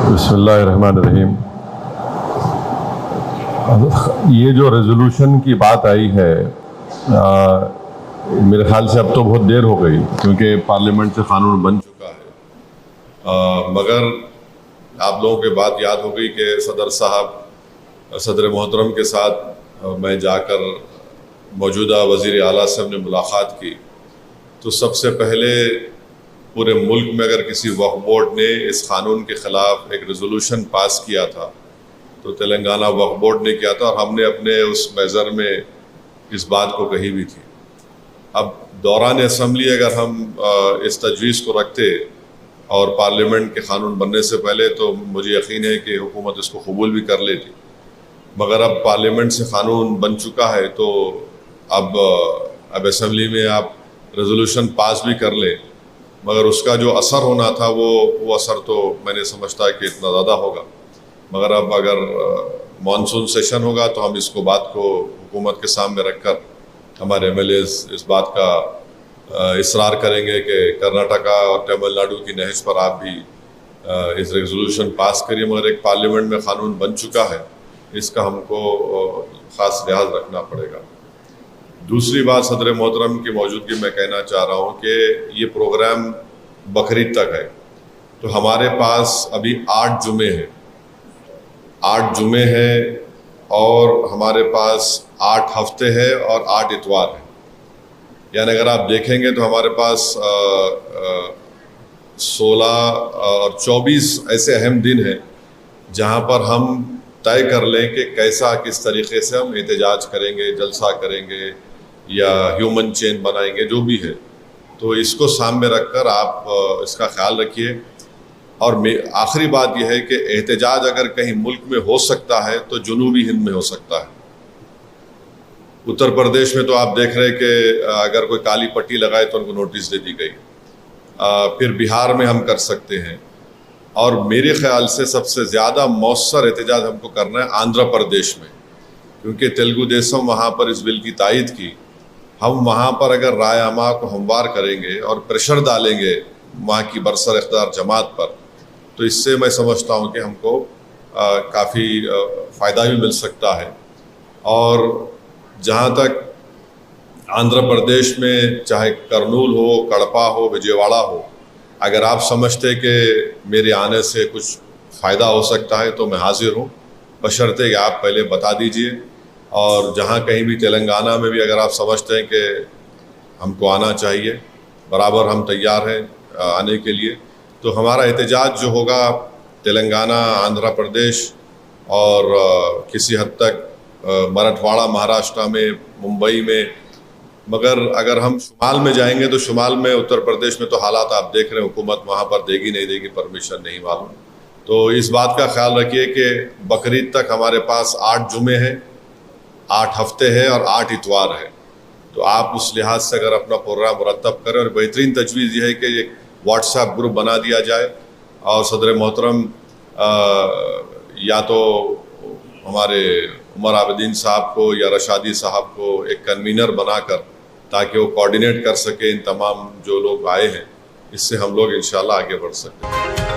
बिस्मिल्लाहिर्रहमानिर्रहीम। ये जो रेजोल्यूशन की बात आई है, मेरे ख्याल से अब तो बहुत देर हो गई क्योंकि पार्लियामेंट से कानून बन चुका है। मगर आप लोगों के बात याद हो गई कि सदर साहब सदर मोहतरम के साथ मैं जाकर मौजूदा वज़ीर आला से हमने मुलाकात की, तो सबसे पहले पूरे मुल्क में अगर किसी वक्फ बोर्ड ने इस कानून के ख़िलाफ़ एक रेजोल्यूशन पास किया था तो तेलंगाना वक्फ बोर्ड ने किया था, और हमने अपने उस मैज़र में इस बात को कही भी थी। अब दौरान असम्बली अगर हम इस तजवीज़ को रखते और पार्लियामेंट के कानून बनने से पहले, तो मुझे यकीन है कि हुकूमत इसको कबूल भी कर लेती। मगर अब पार्लियामेंट से कानून बन चुका है तो अब असम्बली में आप रेजोल्यूशन पास भी कर लें, मगर उसका जो असर होना था वो असर तो मैंने समझता है कि इतना ज़्यादा होगा। मगर अब अगर मानसून सेशन होगा तो हम इसको बात को हुकूमत के सामने रखकर हमारे MLAs इस बात का इसरार करेंगे कि कर्नाटका और तमिलनाडु की नहज पर आप भी इस रेजोल्यूशन पास करिए। मगर एक पार्लियामेंट में कानून बन चुका है, इसका हमको ख़ास लिहाज रखना पड़ेगा। दूसरी बात, सदर मोहतरम की मौजूदगी में कहना चाह रहा हूँ कि ये प्रोग्राम बकरीद तक है, तो हमारे पास अभी 8 जुमे हैं, 8 जुमे हैं और हमारे पास 8 हफ्ते हैं और 8 इतवार हैं। यानी अगर आप देखेंगे तो हमारे पास 16 और 24 ऐसे अहम दिन हैं जहाँ पर हम तय कर लें कि कैसा किस तरीके से हम एहतजाज करेंगे, जलसा करेंगे या ह्यूमन चेन बनाएंगे, जो भी है। तो इसको सामने रखकर आप इसका ख्याल रखिए। और आखिरी बात यह है कि एहतजाज अगर कहीं मुल्क में हो सकता है तो जनूबी हिंद में हो सकता है। उत्तर प्रदेश में तो आप देख रहे हैं कि अगर कोई काली पट्टी लगाए तो उनको नोटिस दे दी गई। फिर बिहार में हम कर सकते हैं, और मेरे ख्याल से सबसे ज़्यादा मौसर एहतजाज हमको करना है आंध्र प्रदेश में, क्योंकि तेलुगु देशम वहाँ पर इस बिल की तायद की। हम वहाँ पर अगर राय आमा को हमवार करेंगे और प्रेशर डालेंगे वहाँ की बरसर इख्तियार जमात पर, तो इससे मैं समझता हूँ कि हमको काफ़ी फ़ायदा भी मिल सकता है। और जहाँ तक आंध्र प्रदेश में चाहे कर्नूल हो, कड़पा हो, विजयवाड़ा हो, अगर आप समझते कि मेरे आने से कुछ फ़ायदा हो सकता है तो मैं हाजिर हूँ, बशर्ते कि आप पहले बता दीजिए। और जहाँ कहीं भी तेलंगाना में भी अगर आप समझते हैं कि हमको आना चाहिए, बराबर हम तैयार हैं आने के लिए। तो हमारा एहतजाज जो होगा तेलंगाना, आंध्र प्रदेश और किसी हद तक मराठवाड़ा, महाराष्ट्र में, मुंबई में। मगर अगर हम शुमाल में जाएंगे तो शुमाल में, उत्तर प्रदेश में तो हालात आप देख रहे हैं, हुकूमत वहाँ पर देगी नहीं देगी परमिशन नहीं मालूम। तो इस बात का ख्याल रखिए कि बकरीद तक हमारे पास 8 जुमे हैं, 8 हफ्ते हैं और 8 इतवार है। तो आप उस लिहाज से अगर अपना प्रोग्राम मुरतब करें, और बेहतरीन तजवीज़ यह है कि एक व्हाट्सएप ग्रुप बना दिया जाए और सदर मोहतरम या तो हमारे उमर आबिदीन साहब को या रशादी साहब को एक कन्वीनर बनाकर, ताकि वो कोऑर्डिनेट कर सके इन तमाम जो लोग आए हैं, इससे हम लोग इंशाल्लाह आगे बढ़ सकते हैं।